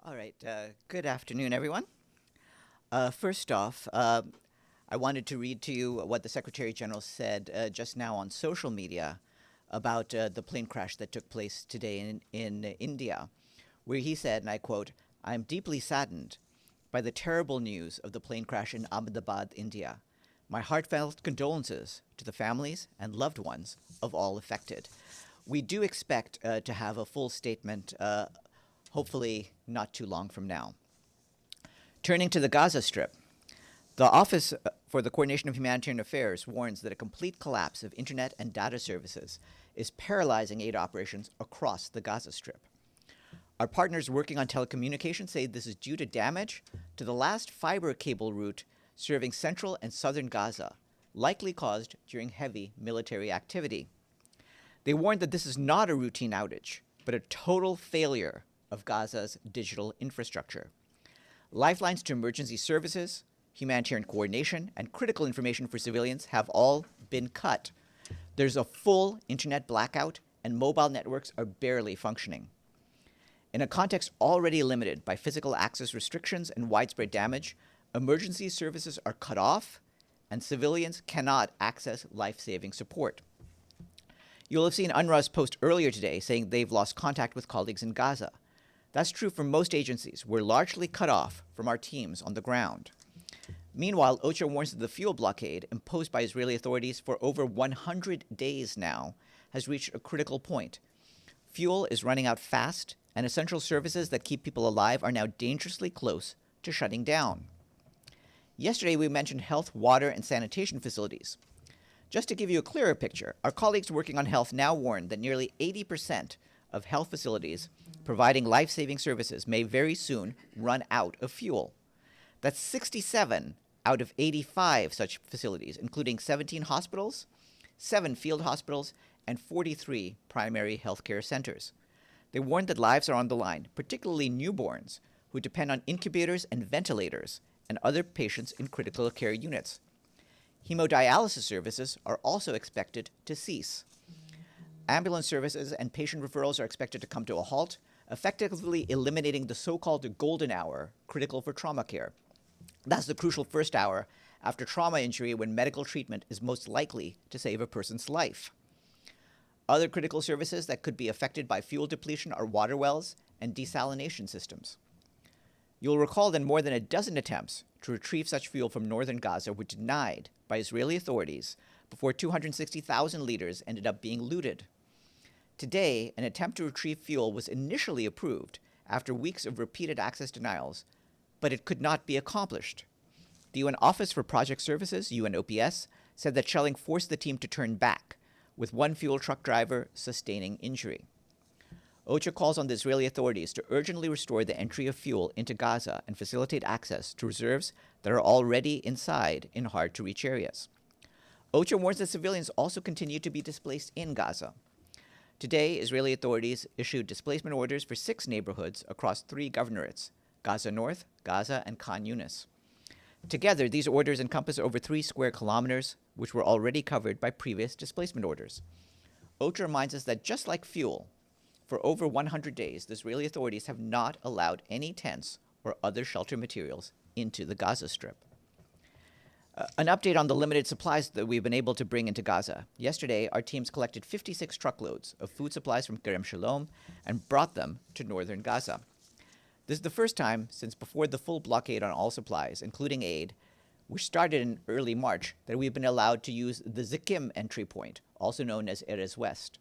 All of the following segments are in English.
All right. Good afternoon, everyone. First off, I wanted to read to you what the Secretary General said just now on social media about the plane crash that took place today in India, where he said, and I quote, "I am deeply saddened by the terrible news of the plane crash in Ahmedabad, India. My heartfelt condolences to the families and loved ones of all affected." We do expect to have a full statement, hopefully not too long from now. Turning to the Gaza Strip, the Office for the Coordination of Humanitarian Affairs warns that a complete collapse of internet and data services is paralyzing aid operations across the Gaza Strip. Our partners working on telecommunications say this is due to damage to the last fiber cable route serving central and southern Gaza, likely caused during heavy military activity. They warned that this is not a routine outage, but a total failure of Gaza's digital infrastructure. Lifelines to emergency services, humanitarian coordination, and critical information for civilians have all been cut. There's a full internet blackout, and mobile networks are barely functioning. In a context already limited by physical access restrictions and widespread damage, emergency services are cut off, and civilians cannot access life-saving support. You'll have seen UNRWA's post earlier today saying they've lost contact with colleagues in Gaza. That's true for most agencies. We're largely cut off from our teams on the ground. Meanwhile, OCHA warns that the fuel blockade imposed by Israeli authorities for over 100 days now has reached a critical point. Fuel is running out fast, and essential services that keep people alive are now dangerously close to shutting down. Yesterday, we mentioned health, water, and sanitation facilities. Just to give you a clearer picture, our colleagues working on health now warn that nearly 80% of health facilities providing life-saving services may very soon run out of fuel. That's 67 out of 85 such facilities, including 17 hospitals, 7 field hospitals, and 43 primary healthcare centers. They warn that lives are on the line, particularly newborns who depend on incubators and ventilators and other patients in critical care units. Hemodialysis services are also expected to cease. Ambulance services and patient referrals are expected to come to a halt, effectively eliminating the so-called golden hour critical for trauma care. That's the crucial first hour after trauma injury when medical treatment is most likely to save a person's life. Other critical services that could be affected by fuel depletion are water wells and desalination systems. You'll recall that more than a dozen attempts to retrieve such fuel from northern Gaza were denied by Israeli authorities before 260,000 liters ended up being looted. Today, an attempt to retrieve fuel was initially approved after weeks of repeated access denials, but it could not be accomplished. The UN Office for Project Services, UNOPS, said that shelling forced the team to turn back, with one fuel truck driver sustaining injury. OCHA calls on the Israeli authorities to urgently restore the entry of fuel into Gaza and facilitate access to reserves that are already inside in hard-to-reach areas. OCHA warns that civilians also continue to be displaced in Gaza. Today, Israeli authorities issued displacement orders for 6 neighborhoods across 3 governorates, Gaza North, Gaza, and Khan Yunis. Together, these orders encompass over 3 square kilometers, which were already covered by previous displacement orders. OCHA reminds us that just like fuel, for over 100 days, the Israeli authorities have not allowed any tents or other shelter materials into the Gaza Strip. An update on the limited supplies that we've been able to bring into Gaza. Yesterday, our teams collected 56 truckloads of food supplies from Kerem Shalom and brought them to northern Gaza. This is the first time since before the full blockade on all supplies, including aid, which started in early March, that we've been allowed to use the Zikim entry point, also known as Erez West.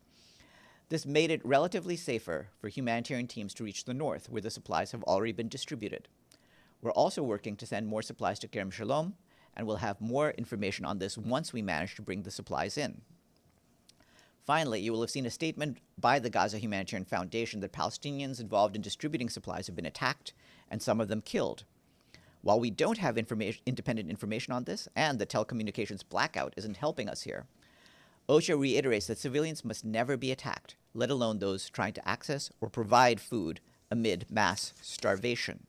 This made it relatively safer for humanitarian teams to reach the north, where the supplies have already been distributed. We're also working to send more supplies to Kerem Shalom, and we'll have more information on this once we manage to bring the supplies in. Finally, you will have seen a statement by the Gaza Humanitarian Foundation that Palestinians involved in distributing supplies have been attacked and some of them killed. While we don't have independent information on this, and the telecommunications blackout isn't helping us here, OCHA reiterates that civilians must never be attacked, let alone those trying to access or provide food amid mass starvation.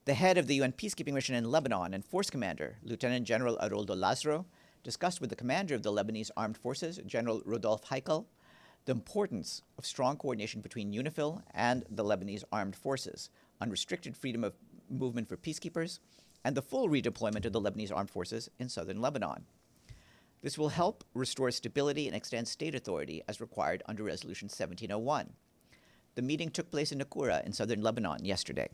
The head of the UN peacekeeping mission in Lebanon and force commander, Lieutenant General Aroldo Lazaro, discussed with the commander of the Lebanese Armed Forces, General Rodolphe Heikel, the importance of strong coordination between UNIFIL and the Lebanese armed forces, unrestricted freedom of movement for peacekeepers, and the full redeployment of the Lebanese armed forces in southern Lebanon. This will help restore stability and extend state authority as required under Resolution 1701. The meeting took place in Nakura in southern Lebanon yesterday.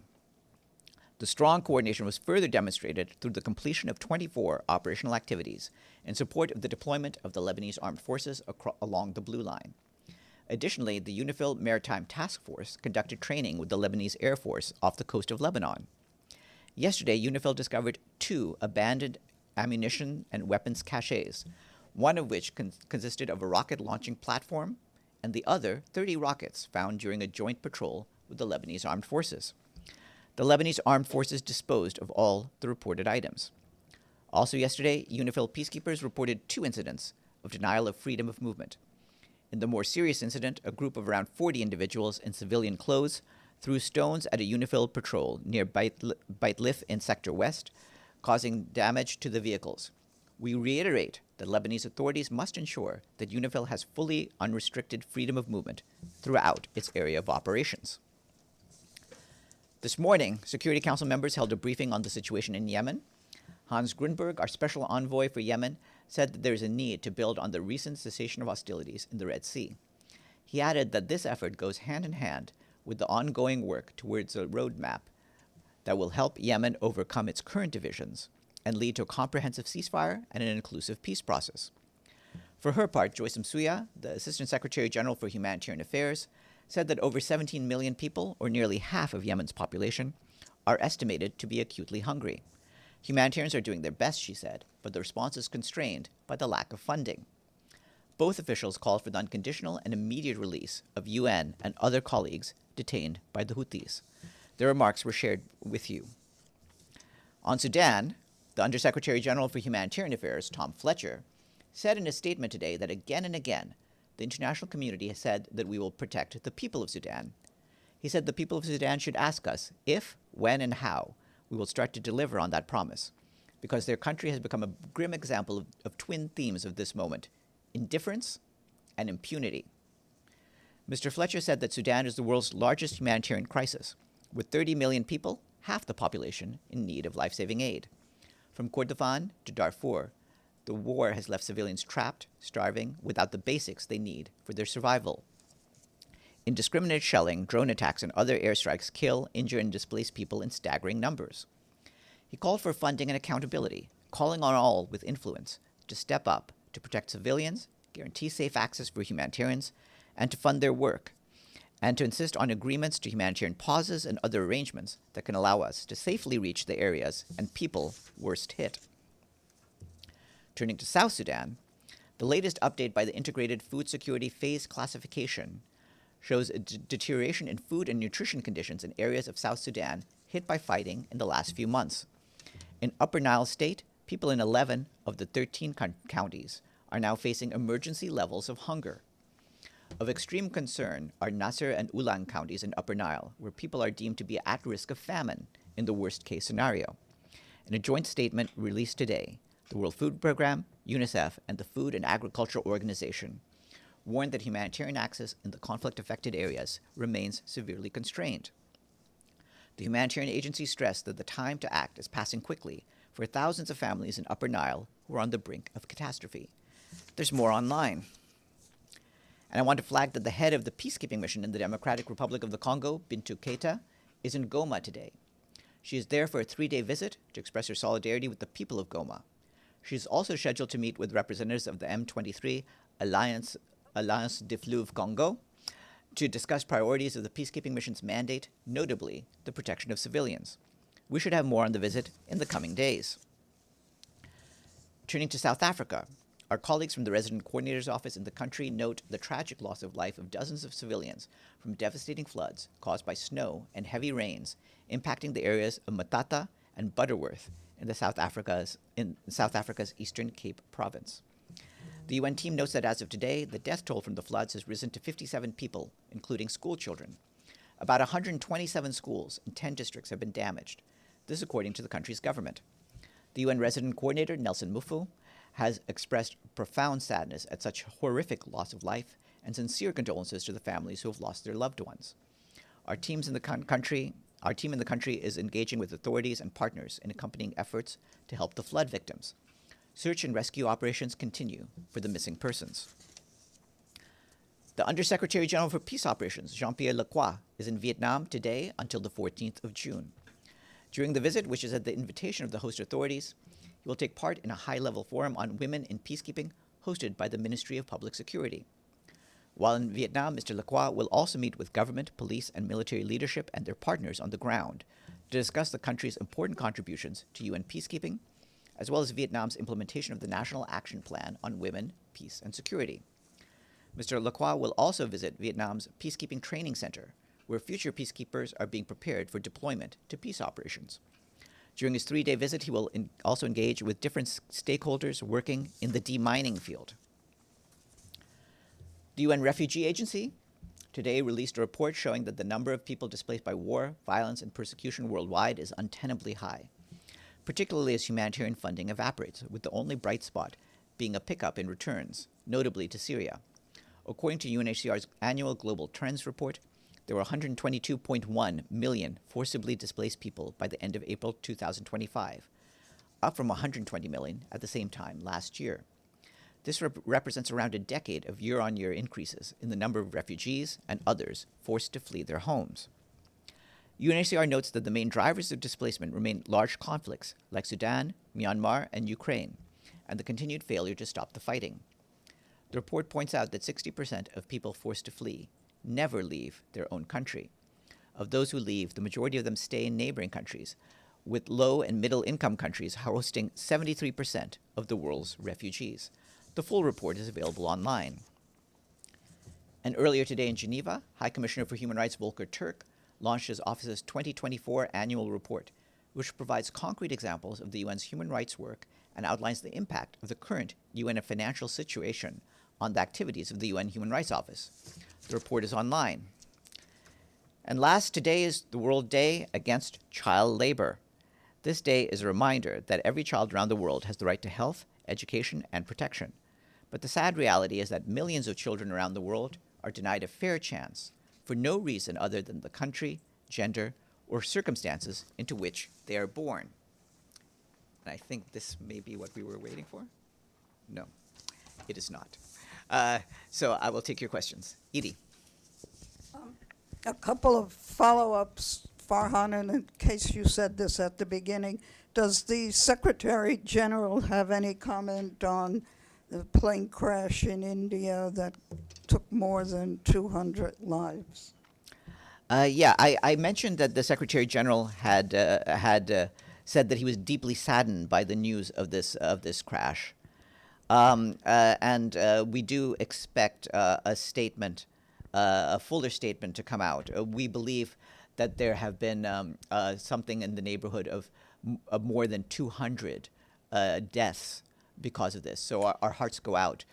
The strong coordination was further demonstrated through the completion of 24 operational activities in support of the deployment of the Lebanese armed forces along the Blue Line. Additionally, the UNIFIL Maritime Task Force conducted training with the Lebanese Air Force off the coast of Lebanon. Yesterday, UNIFIL discovered 2 abandoned ammunition and weapons caches, one of which consisted of a rocket launching platform, and the other 30 rockets found during a joint patrol with the Lebanese armed forces. The Lebanese armed forces disposed of all the reported items. Also yesterday, UNIFIL peacekeepers reported 2 incidents of denial of freedom of movement. In the more serious incident, a group of around 40 individuals in civilian clothes threw stones at a UNIFIL patrol near Beit Lif in Sector West, causing damage to the vehicles. We reiterate that Lebanese authorities must ensure that UNIFIL has fully unrestricted freedom of movement throughout its area of operations. This morning, Security Council members held a briefing on the situation in Yemen. Hans Grunberg, our special envoy for Yemen, said that there is a need to build on the recent cessation of hostilities in the Red Sea. He added that this effort goes hand in hand with the ongoing work towards a roadmap that will help Yemen overcome its current divisions and lead to a comprehensive ceasefire and an inclusive peace process. For her part, Joyce Msuya, the Assistant Secretary General for Humanitarian Affairs, said that over 17 million people, or nearly half of Yemen's population, are estimated to be acutely hungry. Humanitarians are doing their best, she said, but the response is constrained by the lack of funding. Both officials called for the unconditional and immediate release of UN and other colleagues detained by the Houthis. Their remarks were shared with you. On Sudan, the Undersecretary General for Humanitarian Affairs, Tom Fletcher, said in a statement today that again and again, the international community has said that we will protect the people of Sudan. He said the people of Sudan should ask us if, when, and how we will start to deliver on that promise, because their country has become a grim example of twin themes of this moment: indifference and impunity. Mr. Fletcher said that Sudan is the world's largest humanitarian crisis, with 30 million people, half the population, in need of life-saving aid. From Kordofan to Darfur, the war has left civilians trapped, starving, without the basics they need for their survival. Indiscriminate shelling, drone attacks, and other airstrikes kill, injure, and displace people in staggering numbers. He called for funding and accountability, calling on all with influence to step up to protect civilians, guarantee safe access for humanitarians, and to fund their work, and to insist on agreements to humanitarian pauses and other arrangements that can allow us to safely reach the areas and people worst hit. Turning to South Sudan, the latest update by the Integrated Food Security Phase Classification shows a deterioration in food and nutrition conditions in areas of South Sudan hit by fighting in the last few months. In Upper Nile State, people in 11 of the 13 counties are now facing emergency levels of hunger. Of extreme concern are Nasser and Ulang counties in Upper Nile, where people are deemed to be at risk of famine in the worst-case scenario. In a joint statement released today, the World Food Programme, UNICEF, and the Food and Agriculture Organization warned that humanitarian access in the conflict-affected areas remains severely constrained. The humanitarian agency stressed that the time to act is passing quickly for thousands of families in Upper Nile who are on the brink of catastrophe. There's more online. And I want to flag that the head of the peacekeeping mission in the Democratic Republic of the Congo, Bintou Keita, is in Goma today. She is there for a 3-day visit to express her solidarity with the people of Goma. She is also scheduled to meet with representatives of the M23 Alliance de Fleuve Congo to discuss priorities of the peacekeeping mission's mandate, notably the protection of civilians. We should have more on the visit in the coming days. Turning to South Africa, our colleagues from the Resident Coordinator's Office in the country note the tragic loss of life of dozens of civilians from devastating floods caused by snow and heavy rains impacting the areas of Matata and Butterworth in South Africa's Eastern Cape province. The UN team notes that as of today, the death toll from the floods has risen to 57 people, including school children. About 127 schools in 10 districts have been damaged. This according to the country's government. The UN resident coordinator, Nelson Mufu, has expressed profound sadness at such horrific loss of life and sincere condolences to the families who have lost their loved ones. Our team in the country is engaging with authorities and partners in accompanying efforts to help the flood victims. Search and rescue operations continue for the missing persons. The Undersecretary General for Peace Operations, Jean-Pierre Lacroix, is in Vietnam today until the 14th of June. During the visit, which is at the invitation of the host authorities, he will take part in a high-level forum on women in peacekeeping hosted by the Ministry of Public Security. While in Vietnam, Mr. Lacroix will also meet with government, police, and military leadership and their partners on the ground to discuss the country's important contributions to UN peacekeeping, as well as Vietnam's implementation of the National Action Plan on Women, Peace, and Security. Mr. Lacroix will also visit Vietnam's Peacekeeping Training Center, where future peacekeepers are being prepared for deployment to peace operations. During his 3-day visit, he will also engage with different stakeholders working in the demining field. The UN Refugee Agency today released a report showing that the number of people displaced by war, violence, and persecution worldwide is untenably high, particularly as humanitarian funding evaporates, with the only bright spot being a pickup in returns, notably to Syria. According to UNHCR's annual Global Trends report, there were 122.1 million forcibly displaced people by the end of April 2025, up from 120 million at the same time last year. This represents around a decade of year-on-year increases in the number of refugees and others forced to flee their homes. UNHCR notes that the main drivers of displacement remain large conflicts like Sudan, Myanmar, and Ukraine, and the continued failure to stop the fighting. The report points out that 60% of people forced to flee never leave their own country. Of those who leave, the majority of them stay in neighboring countries, with low and middle income countries hosting 73% of the world's refugees. The full report is available online. And earlier today in Geneva, High Commissioner for Human Rights Volker Turk launched his office's 2024 annual report, which provides concrete examples of the UN's human rights work and outlines the impact of the current UN financial situation on the activities of the UN Human Rights Office. The report is online. And last, today is the World Day Against Child Labor. This day is a reminder that every child around the world has the right to health, education, and protection. But the sad reality is that millions of children around the world are denied a fair chance for no reason other than the country, gender, or circumstances into which they are born. And I think this may be what we were waiting for. No, it is not. So I will take your questions. Edie. A couple of follow-ups, Farhan, and in case you said this at the beginning, does the Secretary General have any comment on the plane crash in India that took more than 200 lives? Yeah, I mentioned that the Secretary General had said that he was deeply saddened by the news of this crash, and we do expect a statement, a fuller statement to come out. We believe that there have been something in the neighborhood of more than 200 deaths because of this. So our hearts go out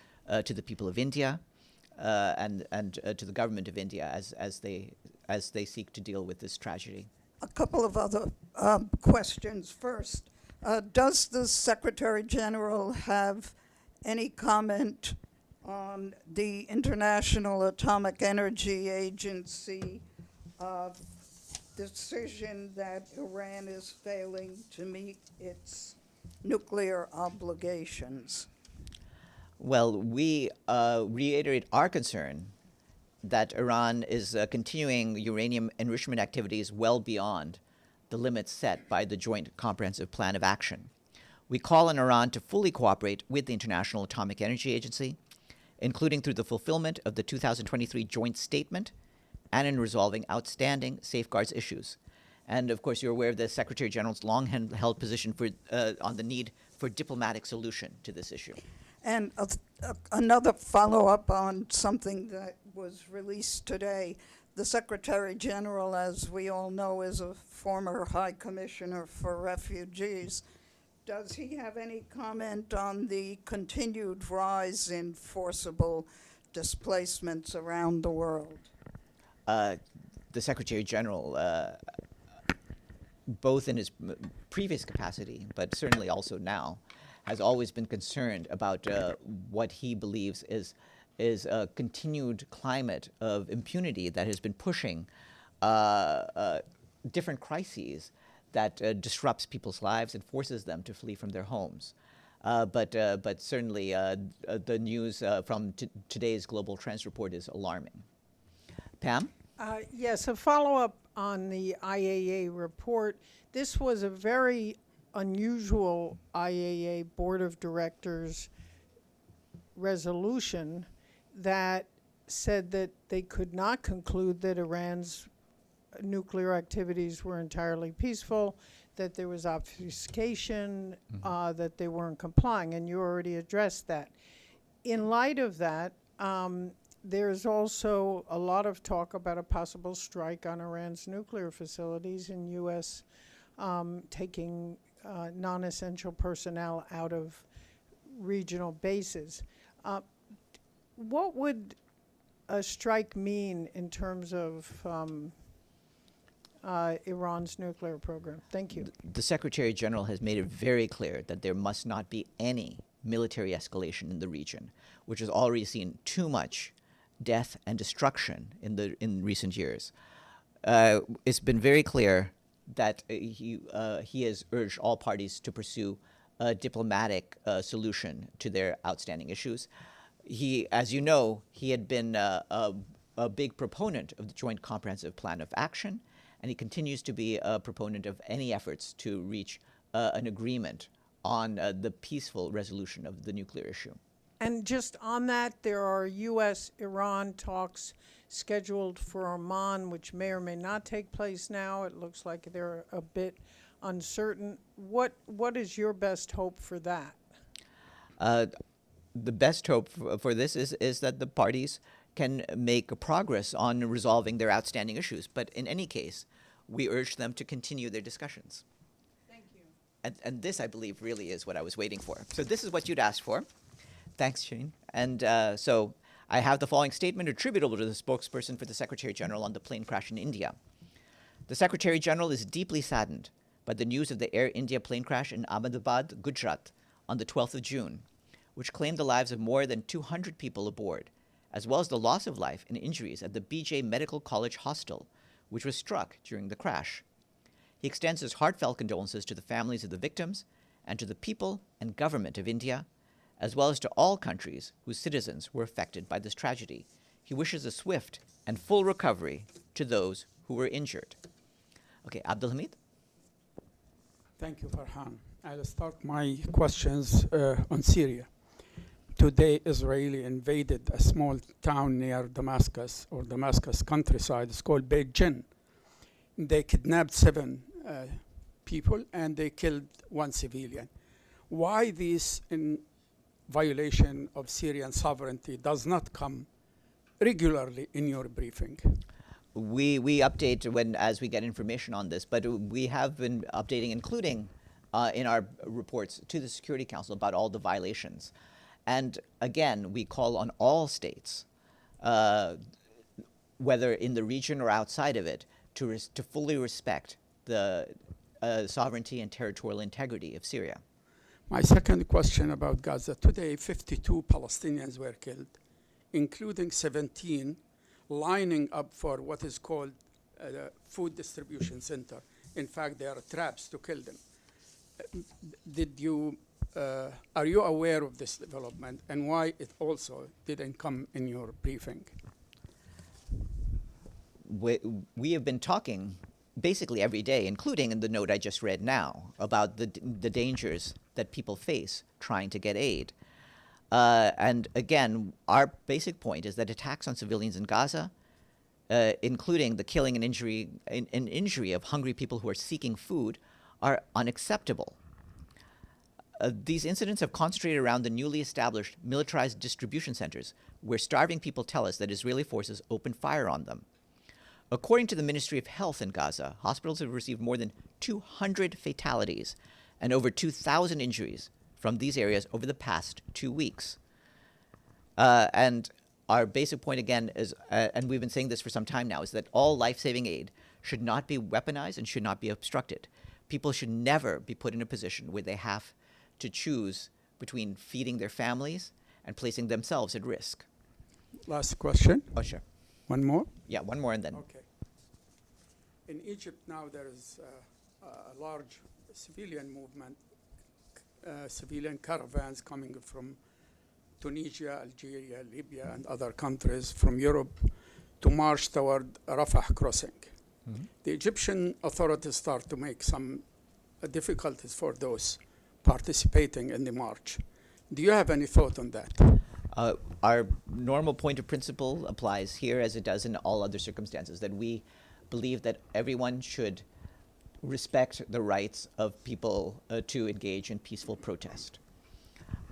to the people of India and to the government of India as they seek to deal with this tragedy. A couple of other questions. First, does the Secretary General have any comment on the International Atomic Energy Agency decision that Iran is failing to meet its nuclear obligations? Well, we reiterate our concern that Iran is continuing uranium enrichment activities well beyond the limits set by the Joint Comprehensive Plan of Action. We call on Iran to fully cooperate with the International Atomic Energy Agency, including through the fulfillment of the 2023 Joint Statement and in resolving outstanding safeguards issues. And of course, you're aware of the Secretary General's long-held position on the need for diplomatic solution to this issue. And another follow-up on something that was released today. The Secretary General, as we all know, is a former High Commissioner for Refugees. Does he have any comment on the continued rise in forcible displacements around the world? The Secretary General, both in his previous capacity, but certainly also now, has always been concerned about what he believes is is a continued climate of impunity that has been pushing different crises that disrupts people's lives and forces them to flee from their homes. But certainly the news from today's Global Trends report is alarming. Pam? Yes, a follow-up on the IAA report. This was a very unusual IAA Board of Directors resolution that said that they could not conclude that Iran's nuclear activities were entirely peaceful, that there was obfuscation, that they weren't complying, and you already addressed that. In light of that, there's also a lot of talk about a possible strike on Iran's nuclear facilities and U.S. Taking non-essential personnel out of regional bases. What would a strike mean in terms of Iran's nuclear program? Thank you. The Secretary General has made it very clear that there must not be any military escalation in the region, which has already seen too much death and destruction in recent years. It's been very clear that he has urged all parties to pursue a diplomatic solution to their outstanding issues. As you know, he had been a big proponent of the Joint Comprehensive Plan of Action, and he continues to be a proponent of any efforts to reach an agreement on the peaceful resolution of the nuclear issue. And just on that, there are U.S.-Iran talks scheduled for Oman, which may or may not take place now. It looks like they're a bit uncertain. What is your best hope for that? The best hope for this is that the parties can make progress on resolving their outstanding issues. But in any case, we urge them to continue their discussions. Thank you. And this, I believe, really is what I was waiting for. So this is what you'd asked for. Thanks, Shane. And so I have the following statement attributable to the spokesperson for the Secretary General on the plane crash in India. The Secretary General is deeply saddened by the news of the Air India plane crash in Ahmedabad, Gujarat, on the 12th of June, which claimed the lives of more than 200 people aboard, as well as the loss of life and injuries at the BJ Medical College hostel, which was struck during the crash. He extends his heartfelt condolences to the families of the victims and to the people and government of India, as well as to all countries whose citizens were affected by this tragedy. He wishes a swift and full recovery to those who were injured. Okay, Abdulhamid? Thank you, Farhan. I'll start my questions on Syria. Today, Israel invaded a small town near Damascus, or Damascus countryside. It's called Beit Jin. They kidnapped 7 people and they killed 1 civilian. Why this in violation of Syrian sovereignty does not come regularly in your briefing? We update as we get information on this, but we have been updating, including in our reports to the Security Council about all the violations. And again, we call on all states, whether in the region or outside of it, to fully respect the sovereignty and territorial integrity of Syria. My second question about Gaza. Today, 52 Palestinians were killed, including 17 lining up for what is called a food distribution center. In fact, they are traps to kill them. Are you aware of this development and why it also didn't come in your briefing? We have been talking basically every day, including in the note I just read now, about the dangers that people face trying to get aid. And again, our basic point is that attacks on civilians in Gaza, including the killing and injury of hungry people who are seeking food, are unacceptable. These incidents have concentrated around the newly established militarized distribution centers, where starving people tell us that Israeli forces opened fire on them. According to the Ministry of Health in Gaza, hospitals have received more than 200 fatalities and over 2,000 injuries from these areas over the past 2 weeks. And our basic point again is, and we've been saying this for some time now, is that all life-saving aid should not be weaponized and should not be obstructed. People should never be put in a position where they have to choose between feeding their families and placing themselves at risk. Last question. Oh, sure. One more. Yeah, one more and then. Okay. In Egypt now there is a large civilian movement, civilian caravans coming from Tunisia, Algeria, Libya, and other countries from Europe to march toward Rafah crossing. Mhm. The Egyptian authorities start to make some difficulties for those participating in the march. Do you have any thought on that? Our normal point of principle applies here as it does in all other circumstances, that we believe that everyone should respect the rights of people to engage in peaceful protest.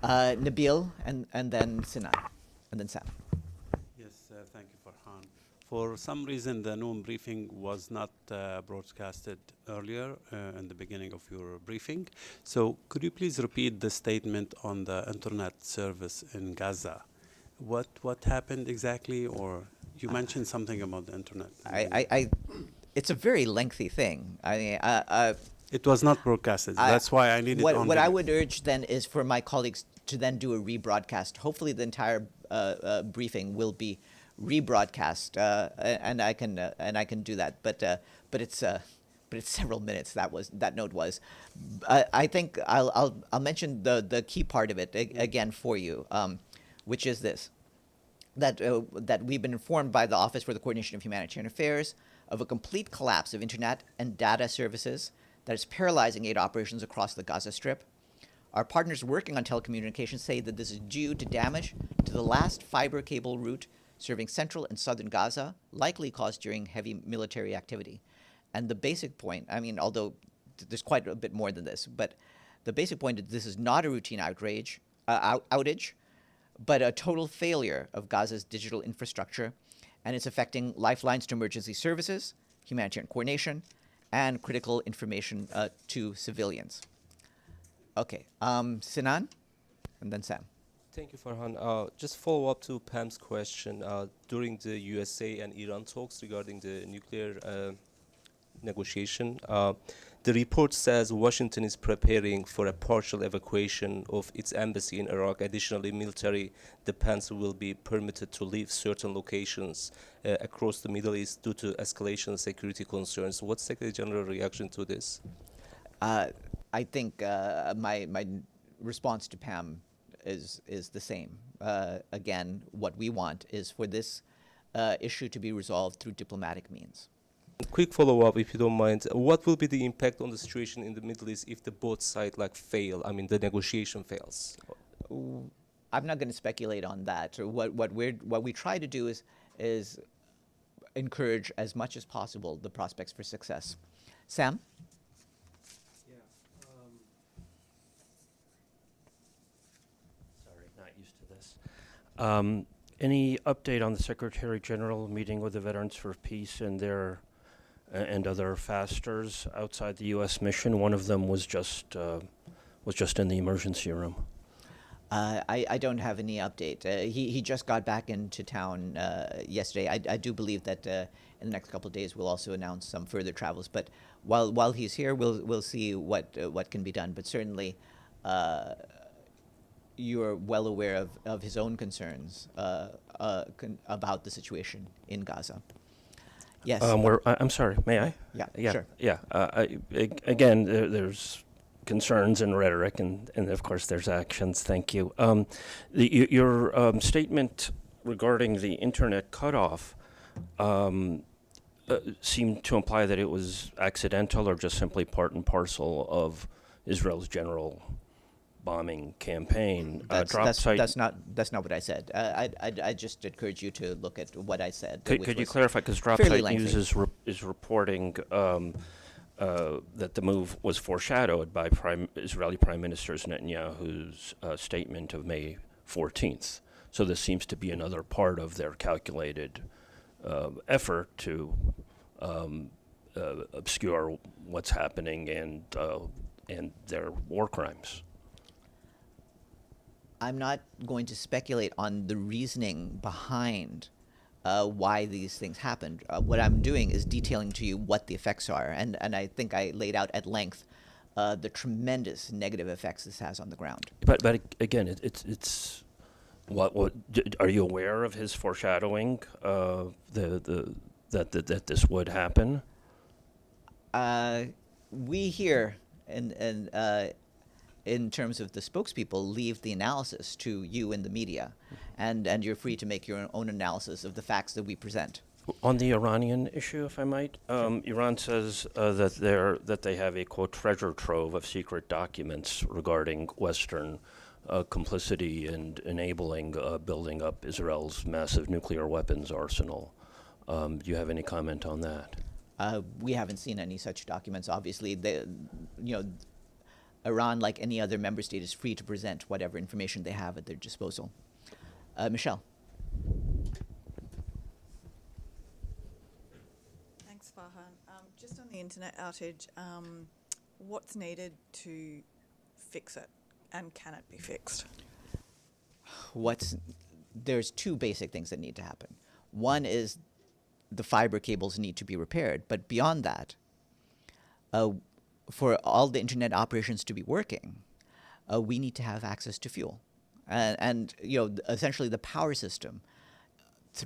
Nabil and then Sinan, and then Sam. Yes, thank you, Farhan. For some reason, the noon briefing was not broadcasted earlier in the beginning of your briefing. So could you please repeat the statement on the internet service in Gaza? What happened exactly? Or you mentioned something about the internet. It's a very lengthy thing. I mean, It was not broadcasted. That's why I needed on what I video. would urge then is for my colleagues to then do a rebroadcast. Hopefully, the entire briefing will be rebroadcast, and I can do that. But it's several minutes. That note was. I think I'll mention the key part of it again for you, which is this: that we've been informed by the Office for the Coordination of Humanitarian Affairs of a complete collapse of internet and data services that is paralyzing aid operations across the Gaza Strip. Our partners working on telecommunications say that this is due to damage to the last fiber cable route serving central and southern Gaza, likely caused during heavy military activity. And the basic point, I mean, although there's quite a bit more than this, but the basic point is this is not a routine outrage, outage, but a total failure of Gaza's digital infrastructure, and it's affecting lifelines to emergency services, humanitarian coordination, and critical information to civilians. Okay, Sinan, and then Sam. Thank you, Farhan. Just follow up to Pam's question. During the USA and Iran talks regarding the nuclear negotiation, the report says Washington is preparing for a partial evacuation of its embassy in Iraq. Additionally, military dependents will be permitted to leave certain locations across the Middle East due to escalation of security concerns. What's Secretary General reaction to this? I think my response to Pam is the same. Again, what we want is for this issue to be resolved through diplomatic means. Quick follow-up, if you don't mind. What will be the impact on the situation in the Middle East if the both sides fail? I mean, the negotiation fails. I'm not going to speculate on that. What we try to do is encourage as much as possible the prospects for success. Sam? Sorry, not used to this. Any update on the Secretary General meeting with the Veterans for Peace and their and other fasters outside the U.S. mission? One of them was just in the emergency room. I don't have any update. He just got back into town yesterday. I do believe that in the next couple of days we'll also announce some further travels. But while he's here, we'll see what can be done. But certainly, you're well aware of his own concerns about the situation in Gaza. Yes. I'm sorry. May I? Yeah. Sure. Yeah. Again, there's concerns and rhetoric, and of course there's actions. Thank you. Your statement regarding the internet cutoff seemed to imply that it was accidental or just simply part and parcel of Israel's general bombing campaign. That's not what I said. I just encourage you to look at what I said. Could you clarify? Because DropSite News is reporting that the move was foreshadowed by Israeli Prime Minister Netanyahu's statement of May 14th. So this seems to be another part of their calculated effort to obscure what's happening and their war crimes. I'm not going to speculate on the reasoning behind why these things happened. What I'm doing is detailing to you what the effects are, and I think I laid out at length the tremendous negative effects this has on the ground. But again, it's Are you aware of his foreshadowing that this would happen? We here, in terms of the spokespeople, leave the analysis to you in the media, and you're free to make your own analysis of the facts that we present. On the Iranian issue, if I might, Iran says that they have a, quote, treasure trove of secret documents regarding Western complicity and enabling building up Israel's massive nuclear weapons arsenal. Do you have any comment on that? We haven't seen any such documents. Obviously, Iran, like any other member state, is free to present whatever information they have at their disposal. Michelle. Thanks, Farhan. Just on the internet outage, what's needed to fix it, and can it be fixed? There's two basic things that need to happen. One is the fiber cables need to be repaired, but beyond that, for all the internet operations to be working, we need to have access to fuel, and essentially the power system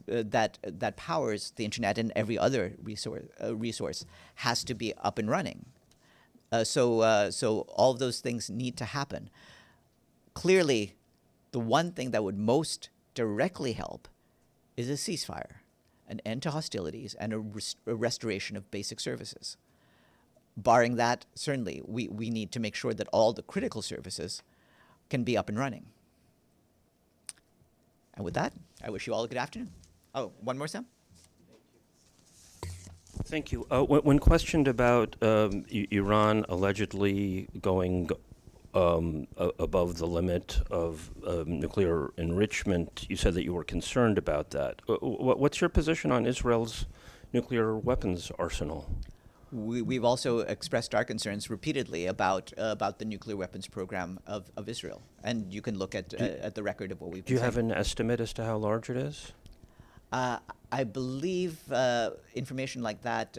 that powers the internet and every other resource has to be up and running. So all of those things need to happen. Clearly, the one thing that would most directly help is a ceasefire, an end to hostilities, and a restoration of basic services. Barring that, certainly, we need to make sure that all the critical services can be up and running. And with that, I wish you all a good afternoon. Oh, one more, Sam? Thank you. When questioned about Iran allegedly going above the limit of nuclear enrichment, you said that you were concerned about that. What's your position on Israel's nuclear weapons arsenal? We've also expressed our concerns repeatedly about the nuclear weapons program of Israel, and you can look at the record of what we've. Do you have an estimate as to how large it is? I believe information like that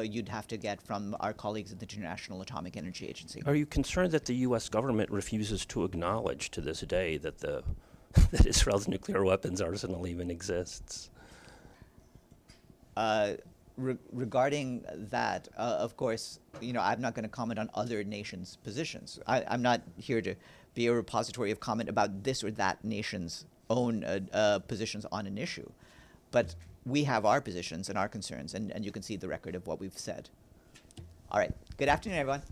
you'd have to get from our colleagues at the International Atomic Energy Agency. Are you concerned that the U.S. government refuses to acknowledge to this day that that Israel's nuclear weapons arsenal even exists? Regarding that, of course, I'm not going to comment on other nations' positions. I'm not here to be a repository of comment about this or that nation's own positions on an issue. But we have our positions and our concerns, and you can see the record of what we've said. All right. Good afternoon, everyone.